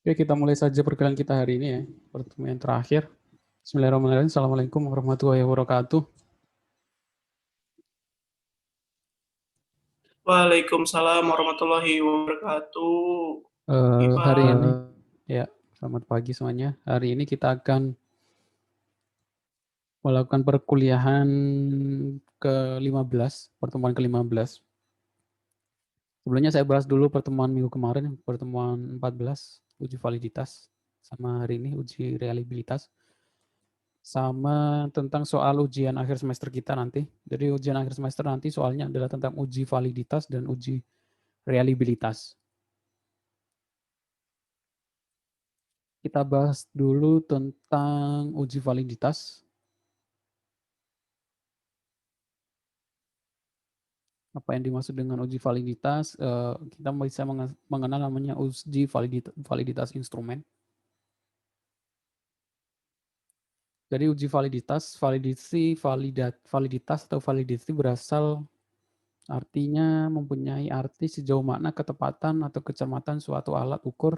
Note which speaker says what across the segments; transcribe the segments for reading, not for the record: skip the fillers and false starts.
Speaker 1: Oke, kita mulai saja perkenalan kita hari ini ya. Pertemuan terakhir. Bismillahirrahmanirrahim. Assalamualaikum warahmatullahi wabarakatuh.
Speaker 2: Waalaikumsalam warahmatullahi wabarakatuh.
Speaker 1: Hari
Speaker 2: Ivan,
Speaker 1: ini, ya, selamat pagi semuanya. Hari ini kita akan melakukan perkuliahan ke-15, pertemuan ke-15. Sebelumnya saya bahas dulu pertemuan minggu kemarin, pertemuan 14, uji validitas, sama hari ini uji reliabilitas, sama tentang soal ujian akhir semester kita nanti. Jadi ujian akhir semester nanti soalnya adalah tentang uji validitas dan uji reliabilitas. Kita bahas dulu tentang uji validitas. Apa yang dimaksud dengan uji validitas? Kita bisa mengenal namanya uji validitas instrumen. Jadi uji validitas, validitas atau validity berasal artinya mempunyai arti sejauh mana ketepatan atau kecermatan suatu alat ukur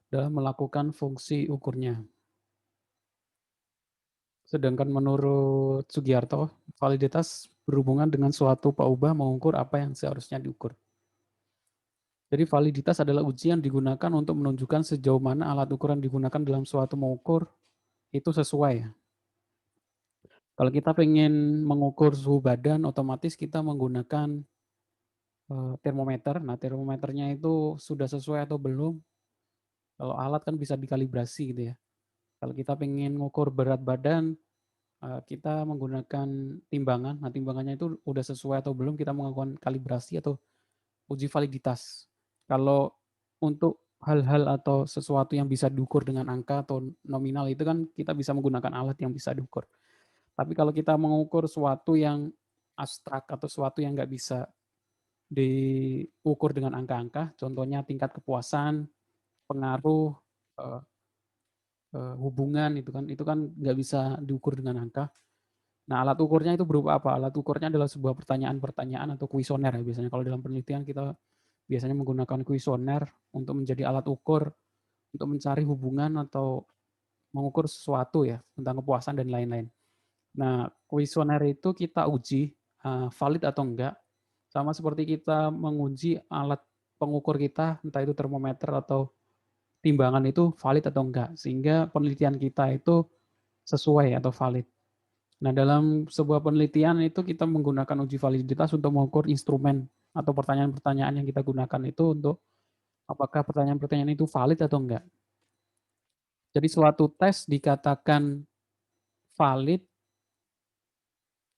Speaker 1: dalam melakukan fungsi ukurnya. Sedangkan menurut Sugiarto, validitas berhubungan dengan suatu paubah mengukur apa yang seharusnya diukur. Jadi validitas adalah uji yang digunakan untuk menunjukkan sejauh mana alat ukuran digunakan dalam suatu mengukur itu sesuai. Kalau kita pengen mengukur suhu badan, otomatis kita menggunakan termometer. Nah, termometernya itu sudah sesuai atau belum. Kalau alat kan bisa dikalibrasi gitu ya. Kalau kita pengen mengukur berat badan, kita menggunakan timbangan. Nah, timbangannya itu udah sesuai atau belum, kita melakukan kalibrasi atau uji validitas. Kalau untuk hal-hal atau sesuatu yang bisa diukur dengan angka atau nominal itu kan kita bisa menggunakan alat yang bisa diukur. Tapi kalau kita mengukur sesuatu yang abstrak atau sesuatu yang nggak bisa diukur dengan angka-angka, contohnya tingkat kepuasan, pengaruh, eh, hubungan itu kan nggak bisa diukur dengan angka. Nah, alat ukurnya itu berupa apa? Alat ukurnya adalah sebuah pertanyaan-pertanyaan atau kuesioner ya biasanya. Kalau dalam penelitian kita biasanya menggunakan kuesioner untuk menjadi alat ukur untuk mencari hubungan atau mengukur sesuatu ya tentang kepuasan dan lain-lain. Nah, kuesioner itu kita uji valid atau enggak, sama seperti kita menguji alat pengukur kita, entah itu termometer atau timbangan itu valid atau enggak, sehingga penelitian kita itu sesuai atau valid. Nah, dalam sebuah penelitian itu kita menggunakan uji validitas untuk mengukur instrumen atau pertanyaan-pertanyaan yang kita gunakan itu untuk apakah pertanyaan-pertanyaan itu valid atau enggak. Jadi suatu tes dikatakan valid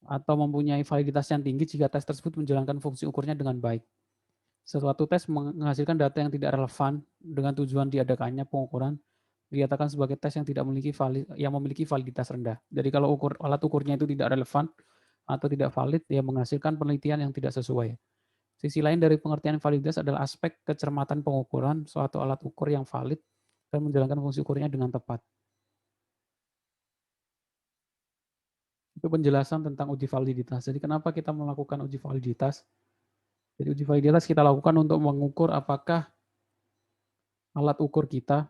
Speaker 1: atau mempunyai validitas yang tinggi jika tes tersebut menjalankan fungsi ukurnya dengan baik. Suatu tes menghasilkan data yang tidak relevan dengan tujuan diadakannya pengukuran dikatakan sebagai tes yang memiliki validitas rendah. Jadi kalau alat ukurnya itu tidak relevan atau tidak valid, ya menghasilkan penelitian yang tidak sesuai. Sisi lain dari pengertian validitas adalah aspek kecermatan pengukuran suatu alat ukur yang valid dan menjalankan fungsi ukurnya dengan tepat. Itu penjelasan tentang uji validitas. Jadi kenapa kita melakukan uji validitas? Jadi uji validitas kita lakukan untuk mengukur apakah alat ukur kita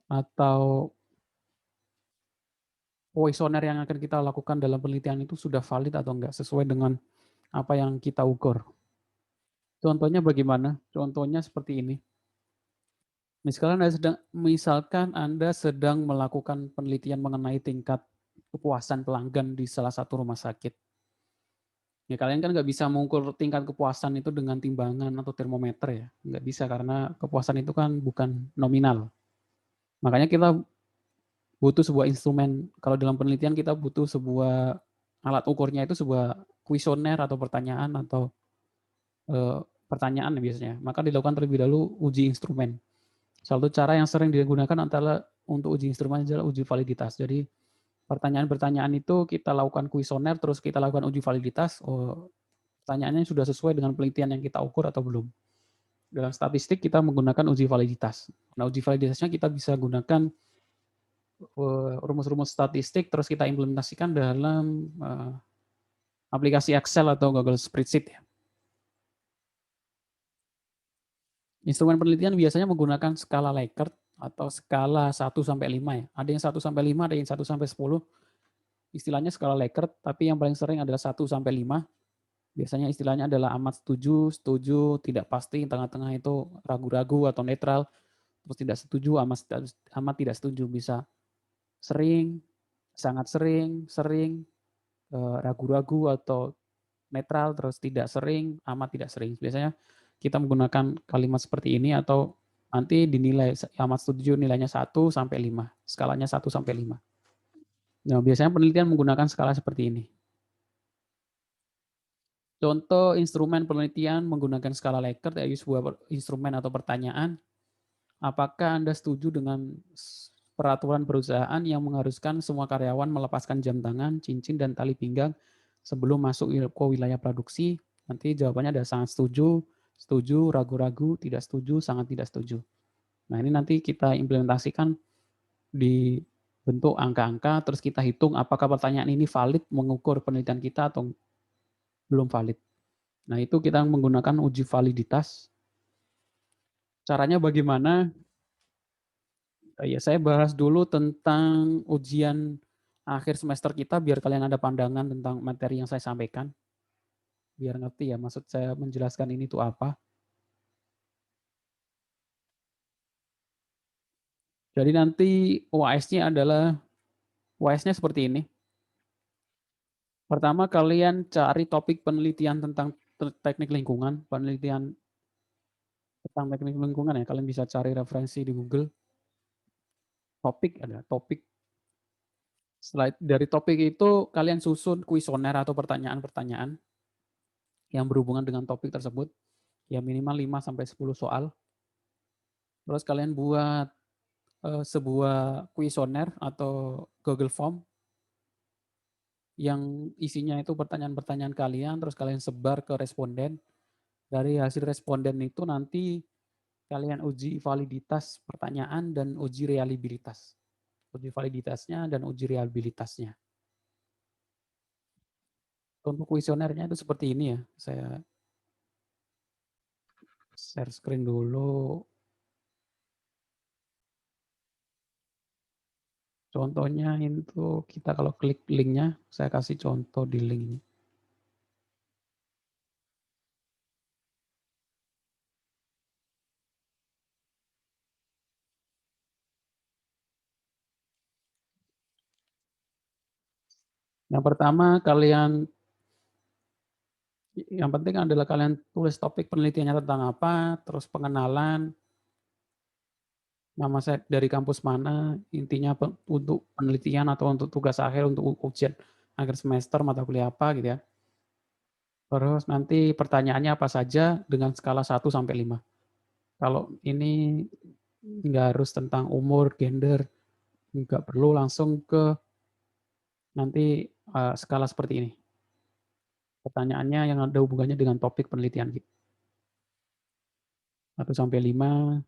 Speaker 1: atau kuesioner yang akan kita lakukan dalam penelitian itu sudah valid atau enggak sesuai dengan apa yang kita ukur. Contohnya bagaimana? Contohnya seperti ini. Misalkan Anda sedang melakukan penelitian mengenai tingkat kepuasan pelanggan di salah satu rumah sakit. Ya kalian kan nggak bisa mengukur tingkat kepuasan itu dengan timbangan atau termometer ya. Nggak bisa karena kepuasan itu kan bukan nominal. Makanya kita butuh sebuah instrumen. Kalau dalam penelitian kita butuh sebuah alat ukurnya itu sebuah kuesioner atau pertanyaan atau pertanyaan biasanya. Maka dilakukan terlebih dahulu uji instrumen. Salah satu cara yang sering digunakan adalah untuk uji instrumen adalah uji validitas. Jadi pertanyaan-pertanyaan itu kita lakukan kuesioner, terus kita lakukan uji validitas. Oh, pertanyaannya sudah sesuai dengan penelitian yang kita ukur atau belum. Dalam statistik kita menggunakan uji validitas. Nah, uji validitasnya kita bisa gunakan rumus-rumus statistik, terus kita implementasikan dalam aplikasi Excel atau Google Spreadsheet. Instrumen penelitian biasanya menggunakan skala Likert atau skala 1-5 ya. Ada yang 1-5, ada yang 1-10. Istilahnya skala Likert, tapi yang paling sering adalah 1-5. Biasanya istilahnya adalah amat setuju, setuju, tidak pasti, tengah-tengah itu ragu-ragu atau netral, terus tidak setuju, amat tidak setuju, bisa sering, sangat sering, sering, ragu-ragu atau netral, terus tidak sering, amat tidak sering. Biasanya kita menggunakan kalimat seperti ini atau nanti dinilai amat setuju nilainya 1-5, skalanya 1-5. Nah, biasanya penelitian menggunakan skala seperti ini. Contoh instrumen penelitian menggunakan skala Likert yaitu sebuah instrumen atau pertanyaan. Apakah Anda setuju dengan peraturan perusahaan yang mengharuskan semua karyawan melepaskan jam tangan, cincin, dan tali pinggang sebelum masuk ke wilayah produksi? Nanti jawabannya ada sangat setuju, setuju, ragu-ragu, tidak setuju, sangat tidak setuju. Nah, ini nanti kita implementasikan di bentuk angka-angka, terus kita hitung apakah pertanyaan ini valid mengukur penelitian kita atau belum valid. Nah, itu kita menggunakan uji validitas. Caranya bagaimana? Ya, saya bahas dulu tentang ujian akhir semester kita biar kalian ada pandangan tentang materi yang saya sampaikan. Biar ngerti ya maksud saya menjelaskan ini tuh apa. Jadi nanti UAS-nya adalah UAS-nya seperti ini. Pertama kalian cari topik penelitian tentang teknik lingkungan, penelitian tentang teknik lingkungan ya. Kalian bisa cari referensi di Google. Topik ada topik. Setelah dari topik itu kalian susun kuesioner atau pertanyaan-pertanyaan yang berhubungan dengan topik tersebut. Ya minimal 5-10 soal. Terus kalian buat sebuah kuesioner atau Google Form yang isinya itu pertanyaan-pertanyaan kalian, terus kalian sebar ke responden. Dari hasil responden itu nanti kalian uji validitas pertanyaan dan uji reliabilitas. Uji validitasnya dan uji reliabilitasnya. Untuk kuesionernya itu seperti ini ya. Saya share screen dulu. Contohnya itu kita kalau klik linknya, saya kasih contoh di link ini. Yang pertama yang penting adalah kalian tulis topik penelitiannya tentang apa, terus pengenalan, nama saya dari kampus mana, intinya untuk penelitian atau untuk tugas akhir, untuk ujian akhir semester, mata kuliah apa gitu ya. Terus nanti pertanyaannya apa saja dengan skala 1-5. Kalau ini nggak harus tentang umur, gender, nggak perlu langsung ke nanti skala seperti ini. Pertanyaannya yang ada hubungannya dengan topik penelitian gitu. 1-5.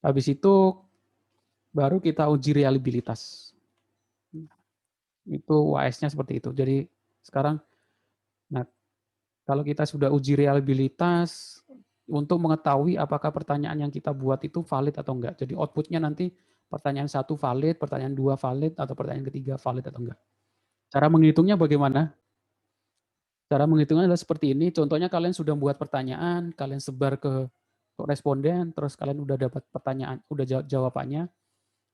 Speaker 1: Habis itu baru kita uji reliabilitas. Itu UAS-nya seperti itu. Jadi sekarang, nah kalau kita sudah uji reliabilitas untuk mengetahui apakah pertanyaan yang kita buat itu valid atau enggak. Jadi outputnya nanti pertanyaan 1 valid, pertanyaan 2 valid, atau pertanyaan ketiga valid atau enggak. Cara menghitungnya bagaimana? Cara menghitungnya adalah seperti ini. Contohnya kalian sudah membuat pertanyaan, kalian sebar ke responden, terus kalian udah dapat pertanyaan, udah jawabannya.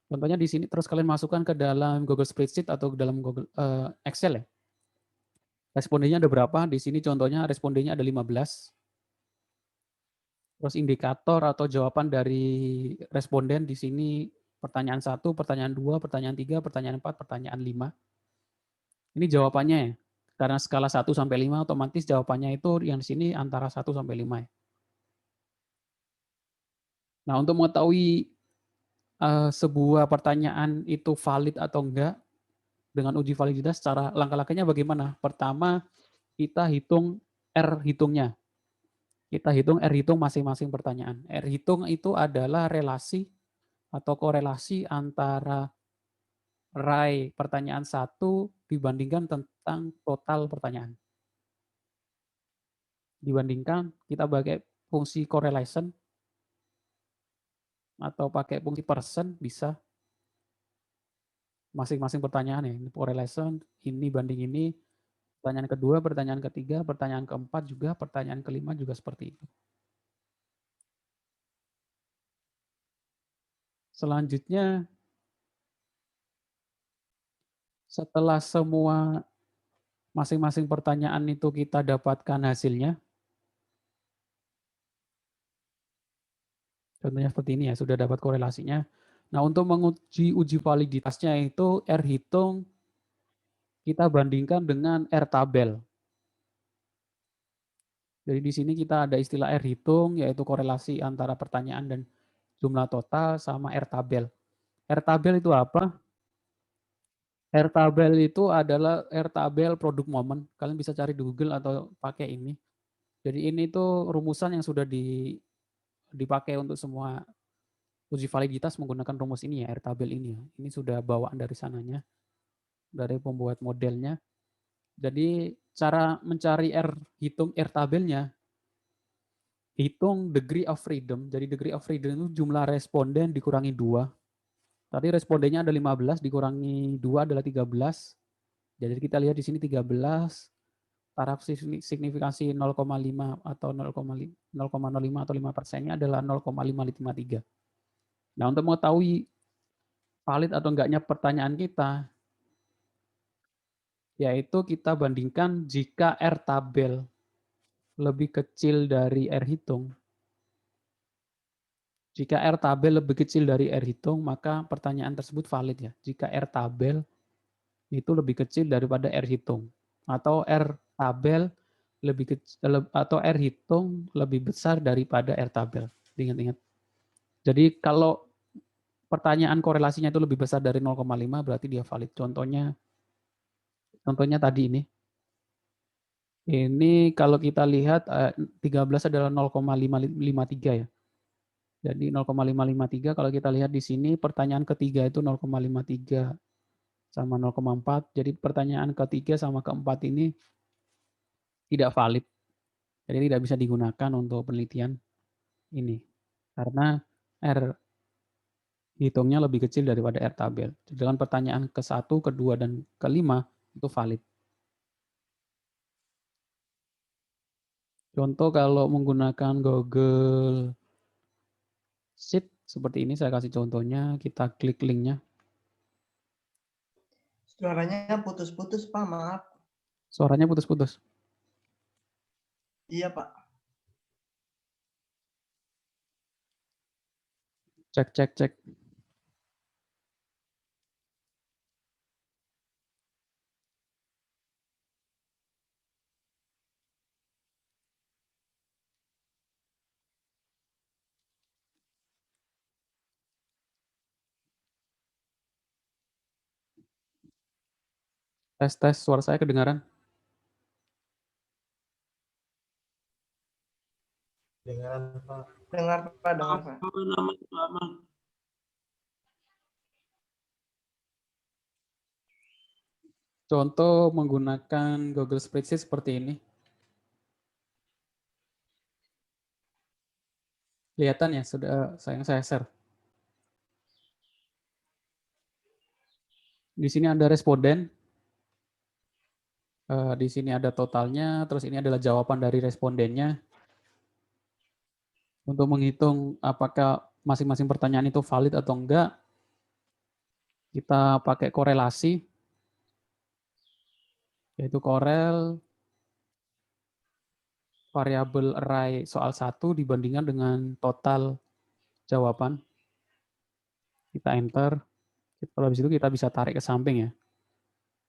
Speaker 1: Contohnya di sini, terus kalian masukkan ke dalam Google Spreadsheet atau dalam Google Excel ya. Respondennya ada berapa? Di sini contohnya respondennya ada 15. Terus indikator atau jawaban dari responden di sini pertanyaan 1, pertanyaan 2, pertanyaan 3, pertanyaan 4, pertanyaan 5. Ini jawabannya ya. Karena skala 1-5 otomatis jawabannya itu yang di sini antara 1-5 ya. Nah, untuk mengetahui sebuah pertanyaan itu valid atau enggak dengan uji validitas secara langkah-langkahnya bagaimana? Pertama, kita hitung R hitungnya. Kita hitung R hitung masing-masing pertanyaan. R hitung itu adalah relasi atau korelasi antara rai pertanyaan 1 dibandingkan tentang total pertanyaan. Dibandingkan kita pakai fungsi correlation. atau pakai fungsi persen bisa. Masing-masing pertanyaan ya, ini correlation, ini banding ini, pertanyaan kedua, pertanyaan ketiga, pertanyaan keempat juga, pertanyaan kelima juga seperti itu. Selanjutnya, setelah semua masing-masing pertanyaan itu kita dapatkan hasilnya, contohnya seperti ini ya, sudah dapat korelasinya. Nah, untuk menguji uji validitasnya itu R hitung kita bandingkan dengan R tabel. Jadi di sini kita ada istilah R hitung, yaitu korelasi antara pertanyaan dan jumlah total sama R tabel. R tabel itu apa? R tabel itu adalah R tabel produk momen. Kalian bisa cari di Google atau pakai ini. Jadi ini tuh rumusan yang sudah dipakai untuk semua uji validitas menggunakan rumus ini ya, R tabel ini ya. Ini sudah bawaan dari sananya, dari pembuat modelnya. Jadi cara mencari R tabelnya, hitung degree of freedom. Jadi degree of freedom itu jumlah responden dikurangi 2. Tadi respondennya ada 15, dikurangi 2 adalah 13. Jadi kita lihat di sini 13, taraf signifikansi 0,5 atau 0,05 atau 5%-nya adalah 0,553. Nah, untuk mengetahui valid atau enggaknya pertanyaan kita, yaitu kita bandingkan jika R tabel lebih kecil dari R hitung. Jika R tabel lebih kecil dari R hitung, maka pertanyaan tersebut valid ya. Jika R tabel itu lebih kecil daripada R hitung. Atau R tabel lebih kecil, atau R hitung lebih besar daripada R tabel. Ingat-ingat. Jadi kalau pertanyaan korelasinya itu lebih besar dari 0,5 berarti dia valid. Contohnya tadi ini. Ini kalau kita lihat 13 adalah 0,553 ya. Jadi 0,553 kalau kita lihat di sini pertanyaan ketiga itu 0,53 sama 0,4. Jadi pertanyaan ketiga sama keempat ini tidak valid. Jadi tidak bisa digunakan untuk penelitian ini. Karena R hitungnya lebih kecil daripada R tabel. Dengan pertanyaan ke-1, ke-2, dan ke-5 itu valid. Contoh kalau menggunakan Google Sheet seperti ini, saya kasih contohnya, kita klik linknya.
Speaker 3: Suaranya putus-putus, Pak, maaf.
Speaker 1: Suaranya putus-putus.
Speaker 3: Iya, Pak.
Speaker 1: Cek. Tes, suara saya kedengaran?
Speaker 3: Dengar, Pak. Dengar, Pak.
Speaker 2: Aman.
Speaker 1: Contoh menggunakan Google Spreadsheet seperti ini. Kelihatan ya, sudah saya share. Di sini ada responden. Di sini ada totalnya, terus ini adalah jawaban dari respondennya. Untuk menghitung apakah masing-masing pertanyaan itu valid atau enggak, kita pakai korelasi, yaitu korel variabel array soal 1 dibandingkan dengan total jawaban. Kita enter. Kalau habis itu kita bisa tarik ke samping ya.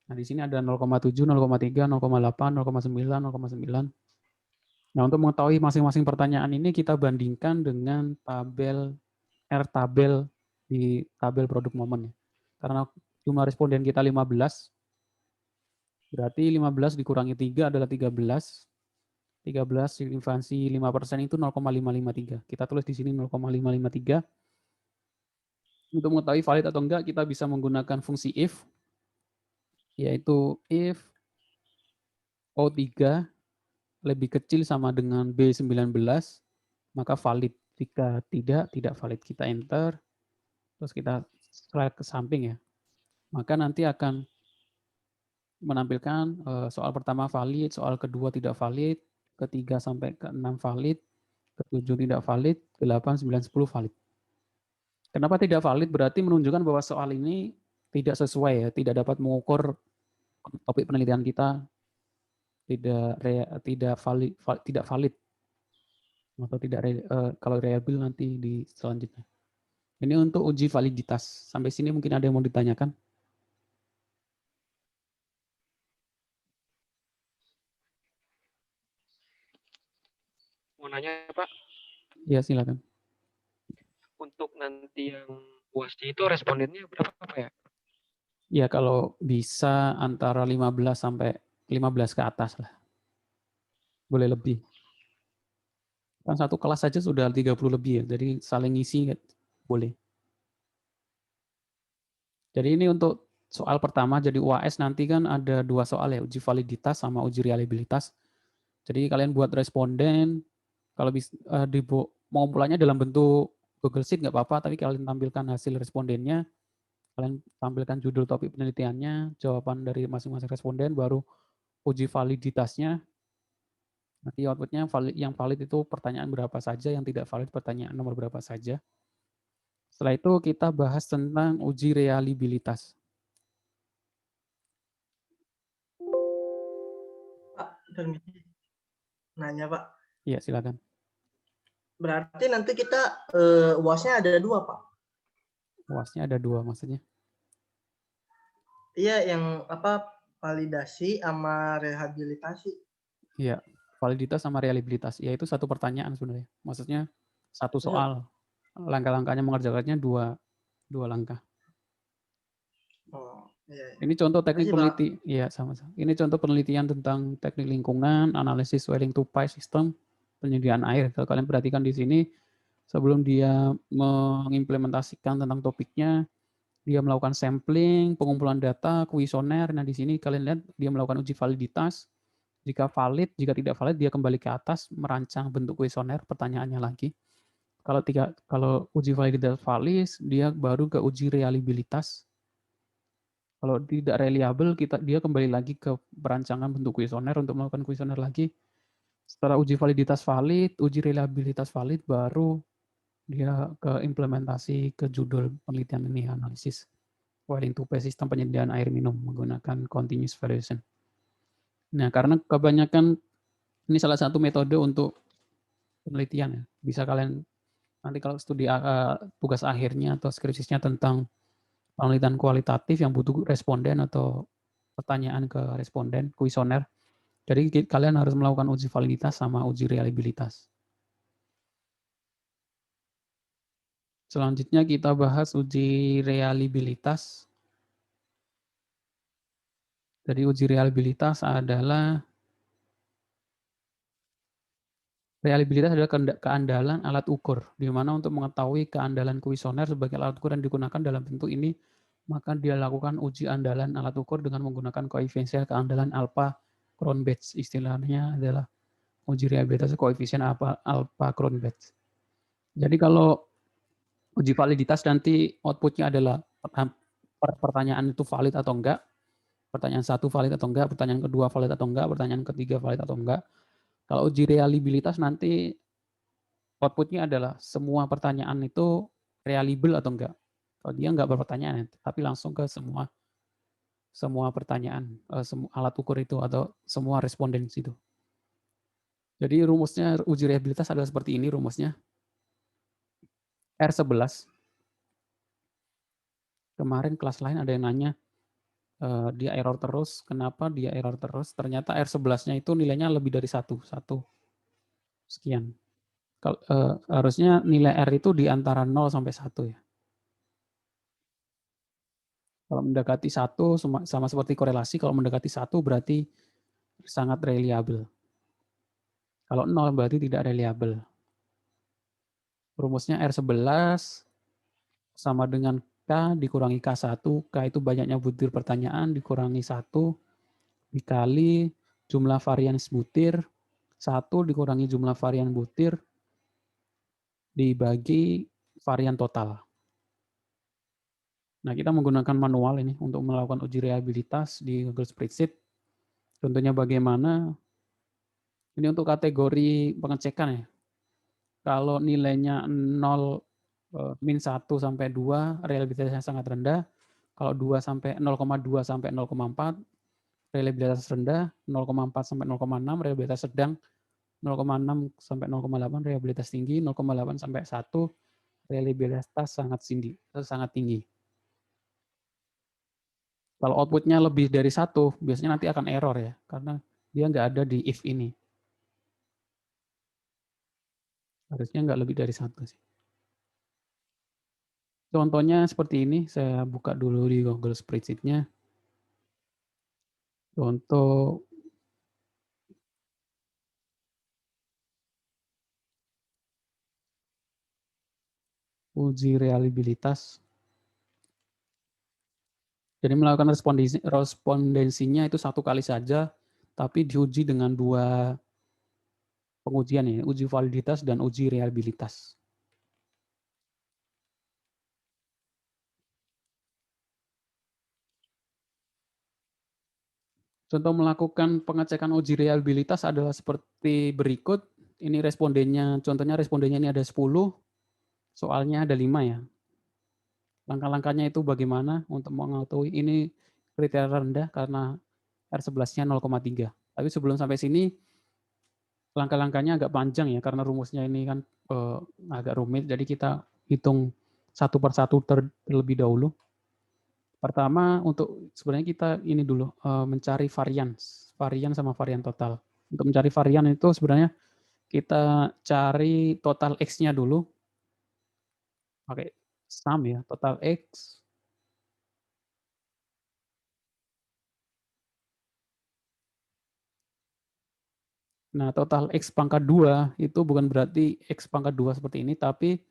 Speaker 1: Nah, di sini ada 0,7, 0,3, 0,8, 0,9, 0,9. Nah, untuk mengetahui masing-masing pertanyaan ini kita bandingkan dengan tabel R tabel di tabel produk momen ya. Karena jumlah responden kita 15, berarti 15 dikurangi 3 adalah 13. 13 signifikansi 5% itu 0,553. Kita tulis di sini 0,553. Untuk mengetahui valid atau enggak, kita bisa menggunakan fungsi if, yaitu if O3 lebih kecil sama dengan B19, maka valid. Jika tidak valid, kita enter, terus kita slide ke samping ya. Maka nanti akan menampilkan soal pertama valid, soal kedua tidak valid, ketiga sampai ke 6 valid, ke-7 tidak valid, ke-8, 9, 10 valid. Kenapa tidak valid? Berarti menunjukkan bahwa soal ini tidak sesuai ya, tidak dapat mengukur topik penelitian kita, tidak valid, atau tidak kalau reliable nanti di selanjutnya. Ini untuk uji validitas. Sampai sini mungkin ada yang mau ditanyakan?
Speaker 4: Mau nanya Pak,
Speaker 1: Ya silakan.
Speaker 4: untuk nanti yang UASnya itu respondennya berapa Pak ya?
Speaker 1: Ya kalau bisa antara 15 sampai 15 ke atas lah. Boleh lebih. Kan satu kelas saja sudah 30 lebih ya, jadi saling ngisi boleh. Jadi ini untuk soal pertama, jadi UAS nanti kan ada 2 soal ya, uji validitas sama uji reliabilitas. Jadi kalian buat responden, kalau bisa mau mulanya dalam bentuk Google Sheet nggak apa-apa, tapi kalian tampilkan hasil respondennya, kalian tampilkan judul topik penelitiannya, jawaban dari masing-masing responden, baru uji validitasnya. Nanti outputnya yang valid itu pertanyaan berapa saja, yang tidak valid pertanyaan nomor berapa saja. Setelah itu kita bahas tentang uji reliabilitas.
Speaker 3: Pak, permisi nanya Pak.
Speaker 1: Iya, silakan.
Speaker 3: Berarti nanti kita UASnya ada 2 Pak.
Speaker 1: UASnya ada 2 maksudnya.
Speaker 3: Iya, yang apa validasi sama rehabilitasi.
Speaker 1: Iya, validitas sama reliabilitas. Ya itu satu pertanyaan sebenarnya. Maksudnya satu soal. Langkah-langkahnya mengerjakannya dua langkah.
Speaker 3: Oh, iya.
Speaker 1: Ini contoh teknik
Speaker 3: Makasih, Pak.
Speaker 1: peneliti. Iya, sama-sama. Ini contoh penelitian tentang teknik lingkungan, analisis welling to pipe system, penyediaan air. Kalau kalian perhatikan di sini, sebelum dia mengimplementasikan tentang topiknya, dia melakukan sampling, pengumpulan data, kuesioner. Nah, di sini kalian lihat dia melakukan uji validitas. Jika valid, jika tidak valid, dia kembali ke atas, merancang bentuk kuesioner, pertanyaannya lagi. Kalau uji validitas valid, dia baru ke uji reliabilitas. Kalau tidak reliable, dia kembali lagi ke perancangan bentuk kuesioner untuk melakukan kuesioner lagi. Setelah uji validitas valid, uji reliabilitas valid, baru dia ke implementasi ke judul penelitian ini, analisis welling to pipe sistem penyediaan air minum menggunakan continuous variation. Nah, karena kebanyakan ini salah satu metode untuk penelitian ya. Bisa kalian nanti kalau studi tugas akhirnya atau skripsinya tentang penelitian kualitatif yang butuh responden atau pertanyaan ke responden, kuesioner. Jadi kalian harus melakukan uji validitas sama uji reliabilitas. Selanjutnya kita bahas uji reliabilitas. Jadi uji reliabilitas adalah keandalan alat ukur, di mana untuk mengetahui keandalan kuesioner sebagai alat ukur yang digunakan dalam bentuk ini, maka dia lakukan uji andalan alat ukur dengan menggunakan koefisien keandalan alpha Cronbach. Istilahnya adalah uji reliabilitas koefisien alpha Cronbach. Jadi kalau uji validitas nanti outputnya adalah pertanyaan itu valid atau enggak, pertanyaan 1 valid atau enggak, pertanyaan kedua valid atau enggak, pertanyaan ketiga valid atau enggak. Kalau uji reliabilitas nanti outputnya adalah semua pertanyaan itu reliable atau enggak. Kalau dia enggak berpertanyaan, tapi langsung ke semua pertanyaan, alat ukur itu atau semua responden itu. Jadi rumusnya uji reliabilitas adalah seperti ini rumusnya. R11. Kemarin kelas lain ada yang nanya, dia error terus. Kenapa dia error terus? Ternyata R11-nya itu nilainya lebih dari 1 sekian. Harusnya nilai R itu di antara 0 sampai 1 ya. Kalau mendekati 1 sama seperti korelasi, kalau mendekati 1 berarti sangat reliable. Kalau 0 berarti tidak reliable. Rumusnya R11 sama dengan K dikurangi K1. K itu banyaknya butir pertanyaan dikurangi 1 dikali jumlah varian butir. 1 dikurangi jumlah varian butir dibagi varian total. Nah, kita menggunakan manual ini untuk melakukan uji reliabilitas di Google Spreadsheet. Contohnya bagaimana? Ini untuk kategori pengecekan ya. Kalau nilainya 0, min 1 sampai 2, reliabilitasnya sangat rendah. Kalau 2 sampai 0,2 sampai 0,4, reliabilitas rendah. 0,4 sampai 0,6, reliabilitas sedang. 0,6 sampai 0,8, reliabilitas tinggi. 0,8 sampai 1, reliabilitas sangat tinggi. Kalau outputnya lebih dari 1, biasanya nanti akan error ya, karena dia nggak ada di if ini. Harusnya nggak lebih dari 1 sih. Contohnya seperti ini, saya buka dulu di Google Spreadsheet-nya. Untuk uji reliabilitas. Jadi melakukan respondensinya itu 1 kali saja, tapi diuji dengan 2 pengujian ya, uji validitas dan uji reliabilitas. Contoh melakukan pengecekan uji reliabilitas adalah seperti berikut. Ini respondennya, contohnya respondennya ini ada 10, soalnya ada 5 ya. Langkah-langkahnya itu bagaimana untuk mengetahui ini kriteria rendah karena R11-nya 0,3. Tapi sebelum sampai sini, langkah-langkahnya agak panjang ya, karena rumusnya ini kan agak rumit, jadi kita hitung satu persatu terlebih dahulu. Pertama, untuk sebenarnya kita ini dulu, mencari varian sama varian total. Untuk mencari varian itu sebenarnya kita cari total X-nya dulu, pakai sum ya, total X. Nah, total X pangkat 2 itu bukan berarti X pangkat 2 seperti ini, tapi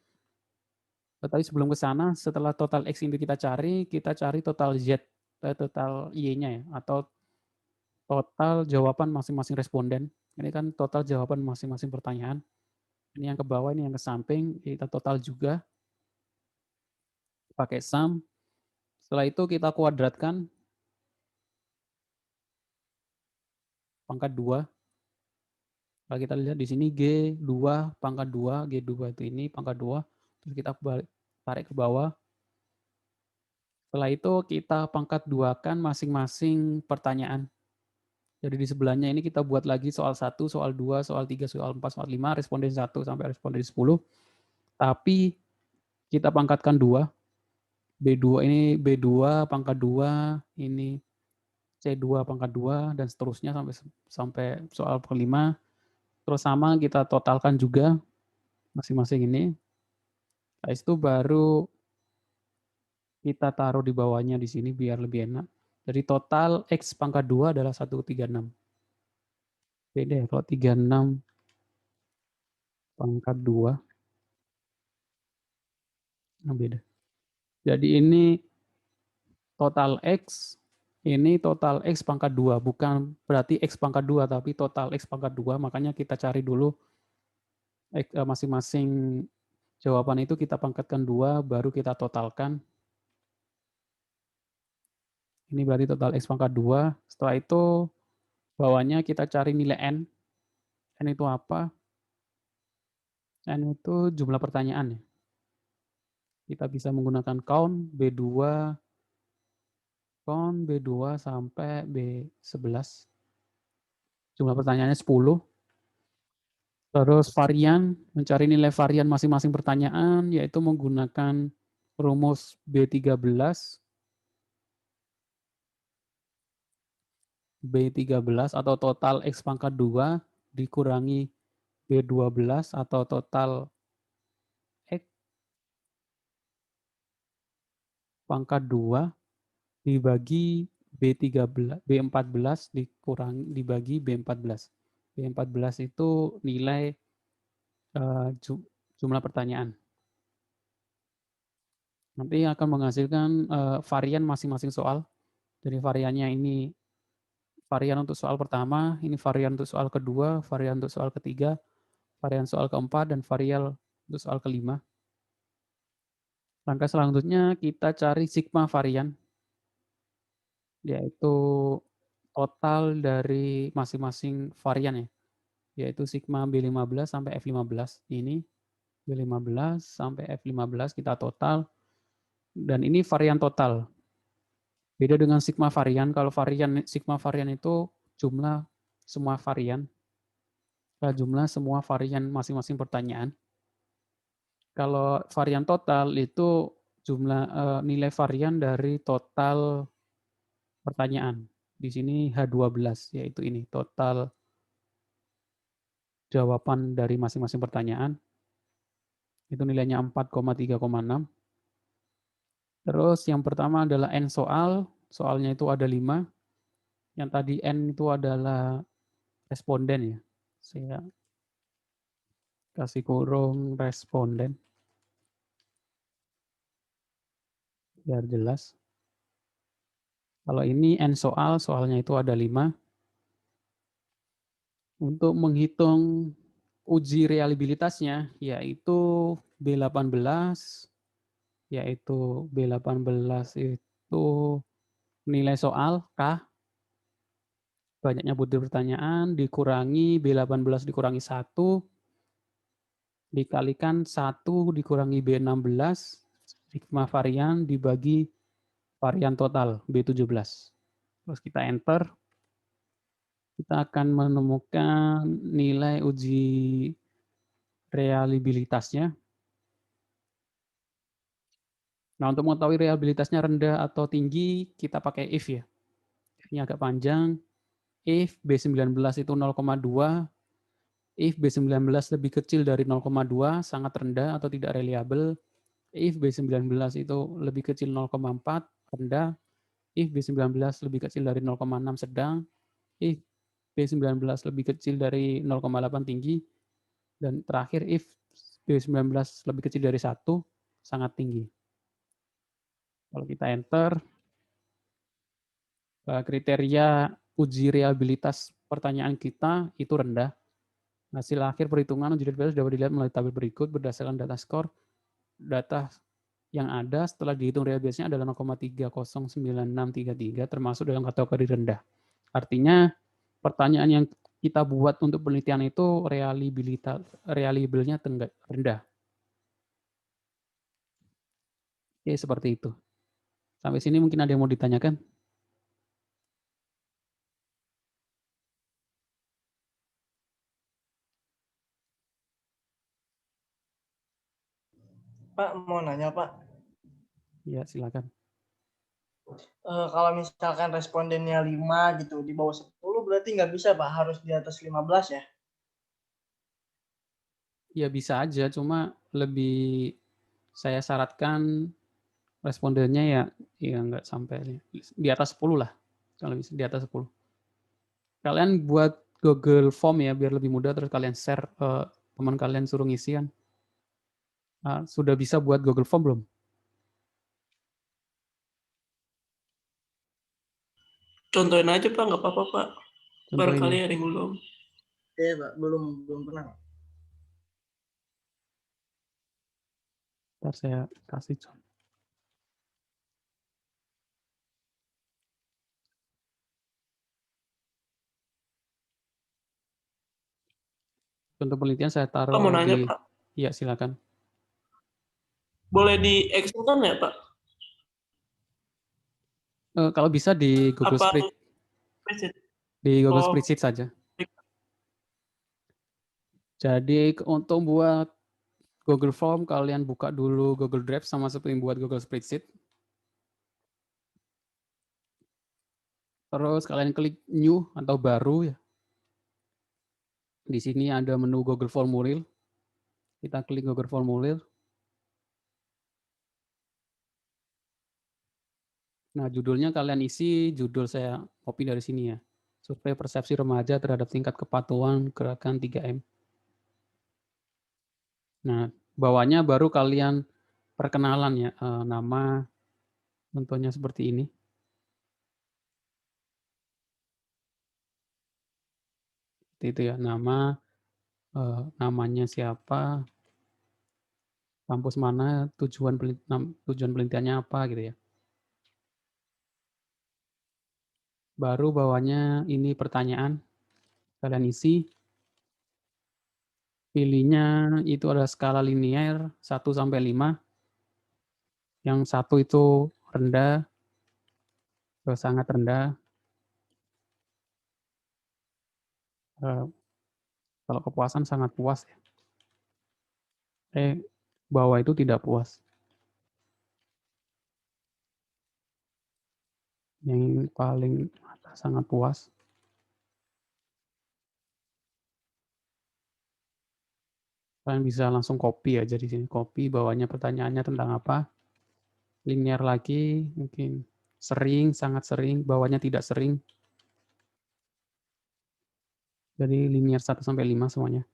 Speaker 1: sebelum ke sana, setelah total X ini kita cari total Z, total Y-nya ya, atau total jawaban masing-masing responden. Ini kan total jawaban masing-masing pertanyaan. Ini yang ke bawah, ini yang ke samping, kita total juga. Pakai sum. Setelah itu kita kuadratkan pangkat 2. Kalau kita lihat di sini G2 pangkat 2, G2 itu ini pangkat 2, terus kita tarik ke bawah. Setelah itu kita pangkat 2-kan masing-masing pertanyaan. Jadi di sebelahnya ini kita buat lagi soal 1, soal 2, soal 3, soal 4, soal 5, responden 1 sampai responden 10. Tapi kita pangkatkan 2. B2 ini B2 pangkat 2, ini C2 pangkat 2, dan seterusnya sampai soal kelima. Terus sama kita totalkan juga masing-masing ini. Nah, itu baru kita taruh di bawahnya di sini biar lebih enak. Jadi total X pangkat 2 adalah 136. Beda ya kalau 36 pangkat 2. Nah, beda. Jadi ini total X, ini total X pangkat 2. Bukan berarti X pangkat 2, tapi total X pangkat 2. Makanya kita cari dulu masing-masing jawaban itu kita pangkatkan 2, baru kita totalkan. Ini berarti total X pangkat 2. Setelah itu bawahnya kita cari nilai N. N itu apa? N itu jumlah pertanyaan ya. Kita bisa menggunakan count B2 sampai B11. Jumlah pertanyaannya 10. Terus varian, mencari nilai varian masing-masing pertanyaan, yaitu menggunakan rumus B13 atau total X pangkat 2 dikurangi B12 atau total X pangkat 2 dibagi B14 dibagi B14. B14 itu nilai jumlah pertanyaan. Nanti akan menghasilkan varian masing-masing soal. Jadi variannya ini varian untuk soal pertama, ini varian untuk soal kedua, varian untuk soal ketiga, varian soal keempat, dan varian Untuk soal kelima. Langkah selanjutnya kita cari sigma varian, yaitu total dari masing-masing varian ya, yaitu sigma B15 sampai F15. Ini B15 sampai F15 kita total, dan ini varian total. Beda dengan sigma varian, kalau sigma varian itu jumlah semua varian, jumlah semua varian masing-masing pertanyaan. Kalau varian total itu jumlah nilai varian dari total pertanyaan. Di sini H12, yaitu ini total jawaban dari masing-masing pertanyaan. Itu nilainya 4,3,6. Terus yang pertama adalah N soal, soalnya itu ada 5. Yang tadi N itu adalah responden ya. Saya kasih kurung responden biar jelas. Kalau ini N soal, soalnya itu ada 5. Untuk menghitung uji reliabilitasnya, yaitu B18, yaitu B18 itu nilai soal K, banyaknya butir pertanyaan, dikurangi B18 dikurangi 1, dikalikan 1 dikurangi B16, sigma varian dibagi varian total B17. Terus kita enter, kita akan menemukan nilai uji reliabilitasnya. Nah, untuk mengetahui reliabilitasnya rendah atau tinggi, kita pakai if ya. If-nya agak panjang. If B19 itu 0,2, if B19 lebih kecil dari 0,2, sangat rendah atau tidak reliable. If B19 itu lebih kecil 0,4, rendah. If B19 lebih kecil dari 0,6, sedang. If B19 lebih kecil dari 0,8, tinggi. Dan terakhir, if B19 lebih kecil dari 1, sangat tinggi. Kalau kita enter, kriteria uji reliabilitas pertanyaan kita itu rendah. Hasil akhir perhitungan uji reliabilitas dapat dilihat melalui tabel berikut berdasarkan data skor. Data yang ada setelah dihitung reliabilitasnya adalah 0,309633 termasuk dalam kategori rendah. Artinya pertanyaan yang kita buat untuk penelitian itu reliable-nya rendah. Oke, seperti itu. Sampai sini mungkin ada yang mau ditanyakan?
Speaker 3: Pak, mau nanya Pak.
Speaker 1: Ya, silakan.
Speaker 3: Kalau misalkan respondennya 5 gitu, di bawah 10 berarti nggak bisa Pak, harus di atas 15 ya?
Speaker 1: Ya bisa aja, cuma lebih saya syaratkan respondennya ya nggak sampai di atas 10 lah. Kalau bisa di atas 10. Kalian buat Google Form ya biar lebih mudah, terus kalian share teman kalian suruh ngisian. Sudah bisa buat Google Form belum?
Speaker 2: Contohin aja Pak, nggak apa-apa Pak.
Speaker 1: Contohin
Speaker 2: Barangkali
Speaker 1: ya.
Speaker 2: ada yang belum.
Speaker 3: Iya Pak, belum pernah.
Speaker 1: Ntar saya kasih contoh. Contoh penelitian saya
Speaker 2: Pak mau
Speaker 1: taruh
Speaker 2: nanya
Speaker 1: di,
Speaker 2: Pak,
Speaker 1: ya silakan.
Speaker 2: boleh di Excel kan ya Pak?
Speaker 1: Kalau bisa di Google
Speaker 2: Apa
Speaker 1: Spreadsheet,
Speaker 2: spreadsheet?
Speaker 1: di Google
Speaker 2: Oh,
Speaker 1: Spreadsheet saja. Jadi untuk buat Google Form, kalian buka dulu Google Drive sama seperti buat Google Spreadsheet. Terus kalian klik New atau baru ya. Di sini ada menu Google Formulir. Kita klik Google Formulir. Nah, judulnya kalian isi, judul saya copy dari sini ya. Survei persepsi remaja terhadap tingkat kepatuhan gerakan 3M. Nah, bawahnya baru kalian perkenalan ya, nama, contohnya seperti ini. Itu ya, nama, namanya siapa, kampus mana, tujuan penelitiannya apa gitu ya. Baru bawahnya ini pertanyaan, kalian isi. Pilihnya itu ada skala linier 1 sampai 5. Yang 1 itu rendah, sangat rendah. Kalau kepuasan sangat puas ya. Bawah itu tidak puas. Yang paling atas sangat puas. Kalian bisa langsung copy aja di sini. Copy bawahnya pertanyaannya tentang apa. Linear lagi, mungkin sering, sangat sering, bawahnya tidak sering. Jadi linear 1 sampai 5 semuanya.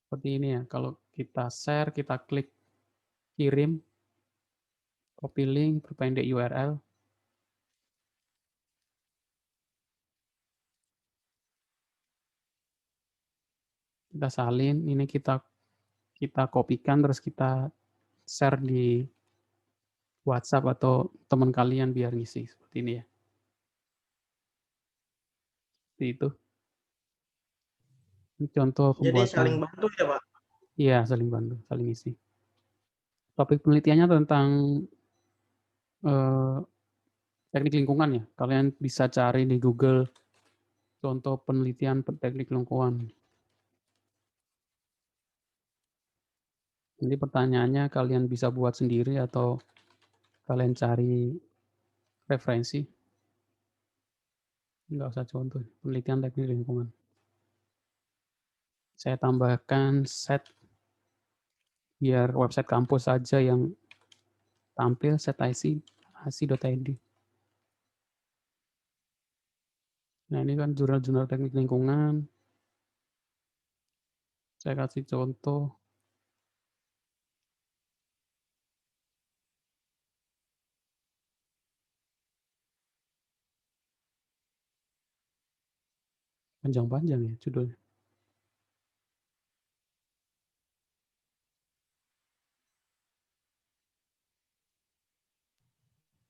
Speaker 1: Seperti ini ya. Kalau kita share, kita klik kirim, copy link, perpendek URL. Kita salin, ini kita kopikan terus kita share di WhatsApp atau teman kalian biar ngisi seperti ini ya. Seperti itu. Ini contoh
Speaker 3: Jadi
Speaker 1: pembuatan.
Speaker 3: saling bantu ya, Pak?
Speaker 1: Iya, saling bantu, saling isi. Topik penelitiannya tentang teknik lingkungan ya. Kalian bisa cari di Google contoh penelitian teknik lingkungan. Jadi pertanyaannya kalian bisa buat sendiri atau kalian cari referensi. Enggak usah contoh, penelitian teknik lingkungan. Saya tambahkan set biar website kampus saja yang tampil, set ic.id. Nah ini kan jurnal-jurnal teknik lingkungan. Saya kasih contoh. Panjang-panjang ya judulnya.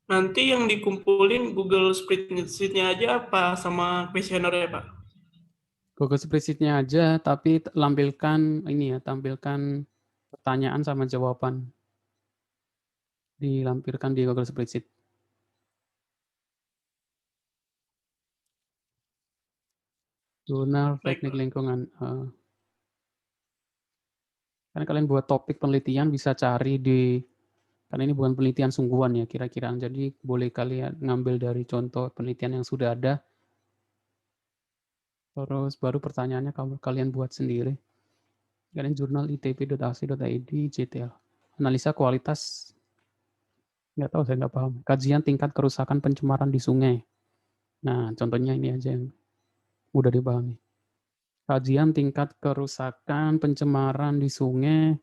Speaker 2: Nanti yang dikumpulin Google Spreadsheet-nya aja apa sama kuesionernya, Pak?
Speaker 1: Google Spreadsheet-nya aja, tapi tampilkan ini ya, tampilkan pertanyaan sama jawaban. Dilampirkan di Google Spreadsheet. Jurnal teknik lingkungan. Karena kalian buat topik penelitian bisa cari di, karena ini bukan penelitian sungguhan ya kira-kira. Jadi boleh kalian ngambil dari contoh penelitian yang sudah ada. Terus baru pertanyaannya kalian buat sendiri. Kalian jurnal itp.ac.id JTL. Analisa kualitas, nggak tahu, saya nggak paham. Kajian tingkat kerusakan pencemaran di sungai. Nah, contohnya ini aja yang mudah dipahami. Kajian tingkat kerusakan pencemaran di sungai,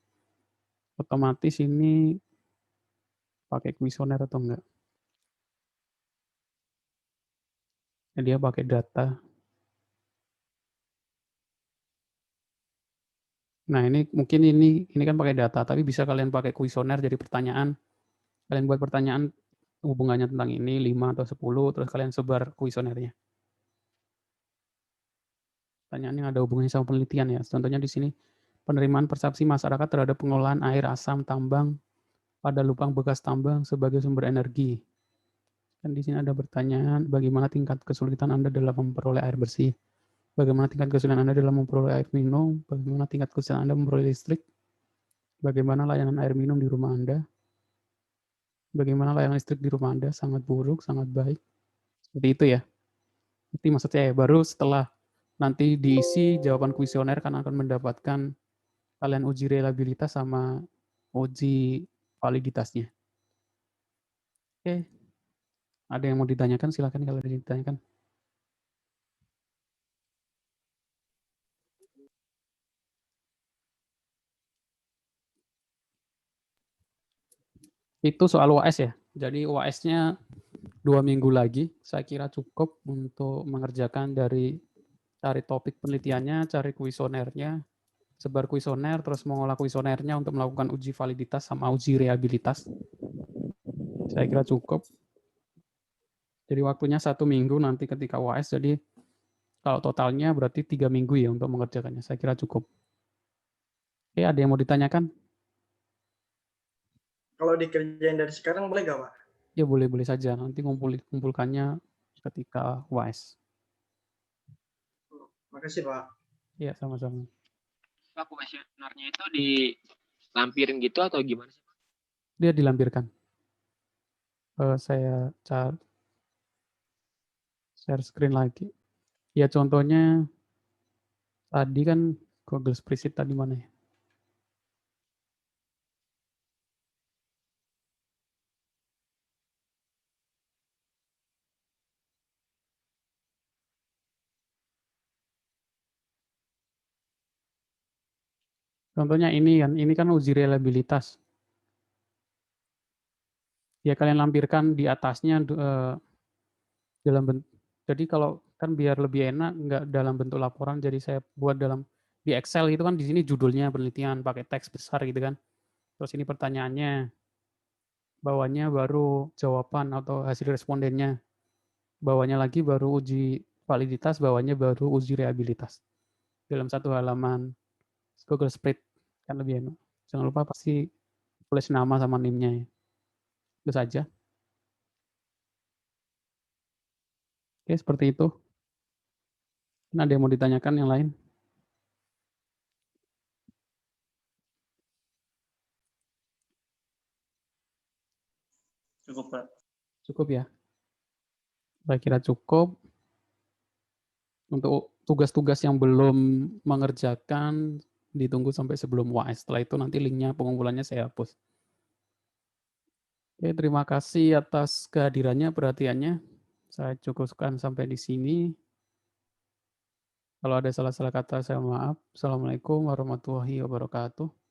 Speaker 1: otomatis ini pakai kuesioner atau enggak. Nah, dia pakai data. Nah, ini mungkin ini kan pakai data, tapi bisa kalian pakai kuesioner jadi pertanyaan. Kalian buat pertanyaan hubungannya tentang ini 5 atau 10, terus kalian sebar kuesionernya. Pertanyaan yang ada hubungannya sama penelitian ya. Contohnya di sini, penerimaan persepsi masyarakat terhadap pengolahan air asam tambang pada lubang bekas tambang sebagai sumber energi. Dan di sini ada pertanyaan, bagaimana tingkat kesulitan Anda dalam memperoleh air bersih? Bagaimana tingkat kesulitan Anda dalam memperoleh air minum? Bagaimana tingkat kesulitan Anda memperoleh listrik? Bagaimana layanan air minum di rumah Anda? Bagaimana layanan listrik di rumah Anda? Sangat buruk, sangat baik. Seperti itu ya. Itu maksudnya ya, baru setelah nanti diisi jawaban kuesioner kan akan mendapatkan kalian uji reliabilitas sama uji validitasnya. Oke. Ada yang mau ditanyakan? Silakan kalau ada yang ditanyakan. Itu soal UAS ya. Jadi UAS-nya 2 minggu lagi. Saya kira cukup untuk mengerjakan dari cari topik penelitiannya, cari kuesionernya, sebar kuesioner, terus mengolah kuesionernya untuk melakukan uji validitas sama uji reliabilitas. Saya kira cukup. Jadi waktunya 1 minggu nanti ketika UAS, jadi kalau totalnya berarti 3 minggu ya untuk mengerjakannya. Saya kira cukup. Oke, ada yang mau ditanyakan?
Speaker 3: Kalau dikerjain dari sekarang boleh gak, Pak?
Speaker 1: Ya boleh-boleh saja. Nanti kumpulkannya ketika UAS.
Speaker 3: Makasih, Pak.
Speaker 1: Ya, sama-sama.
Speaker 4: Pak, kuesionernya itu dilampirin gitu atau gimana sih?
Speaker 1: Dia dilampirkan. Saya share screen lagi. Ya contohnya tadi kan Google Spreadsheet tadi mana ya? Contohnya ini kan uji reliabilitas. Ya kalian lampirkan di atasnya dalam bentuk. Jadi kalau kan biar lebih enak nggak dalam bentuk laporan, jadi saya buat di Excel itu kan di sini judulnya penelitian pakai teks besar gitu kan. Terus ini pertanyaannya, bawahnya baru jawaban atau hasil respondennya. Bawahnya lagi baru uji validitas, bawahnya baru uji reliabilitas. Dalam satu halaman Google Spreadsheet kan lebih enak. Jangan lupa pasti tulis nama sama NIM-nya ya. Itu saja. Oke, seperti itu. Ada yang mau ditanyakan yang lain?
Speaker 3: Cukup, Pak.
Speaker 1: Cukup ya? Saya kira cukup. Untuk tugas-tugas yang belum mengerjakan, ditunggu sampai sebelum UAS. Setelah itu nanti linknya pengumpulannya saya hapus. Oke, terima kasih atas kehadirannya, perhatiannya. Saya cukupkan sampai di sini. Kalau ada salah-salah kata, saya maaf. Assalamualaikum warahmatullahi wabarakatuh.